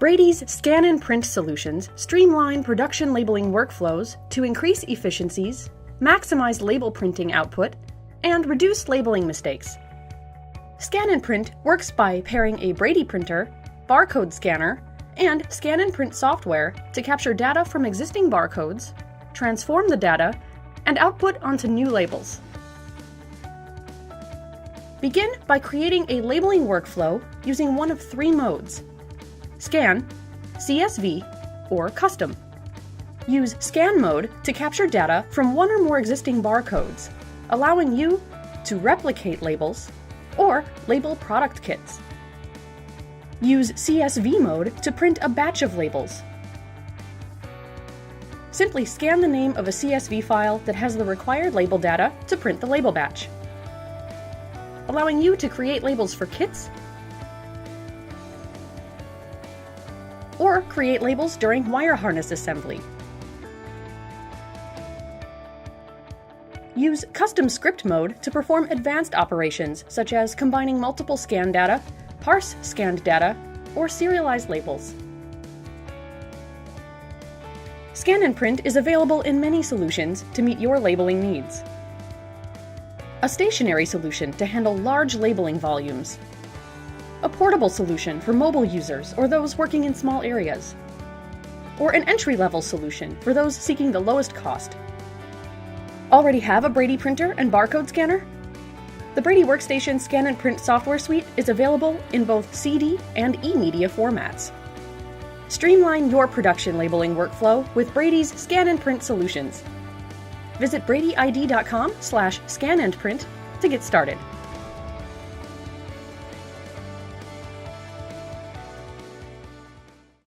Brady's Scan and Print solutions streamline production labeling workflows to increase efficiencies, maximize label printing output, and reduce labeling mistakes. Scan and Print works by pairing a Brady printer, barcode scanner, and scan and print software to capture data from existing barcodes, transform the data, and output onto new labels. Begin by creating a labeling workflow using one of three modes: Scan, CSV, or Custom. Use Scan mode to capture data from one or more existing barcodes, allowing you to replicate labels or label product kits. Use CSV mode to print a batch of labels. Simply scan the name of a CSV file that has the required label data to print the label batch, allowing you to create labels for kits or create labels during wire harness assembly. Use Custom Script mode to perform advanced operations such as combining multiple scan data, parse scanned data, or serialize labels. Scan and Print is available in many solutions to meet your labeling needs. A stationary solution to handle large labeling volumes. A portable solution for mobile users or those working in small areas. Or an entry-level solution for those seeking the lowest cost. Already have a Brady printer and barcode scanner? The Brady Workstation Scan and Print software suite is available in both CD and e-media formats. Streamline your production labeling workflow with Brady's Scan and Print solutions. Visit bradyid.com/scanandprint to get started.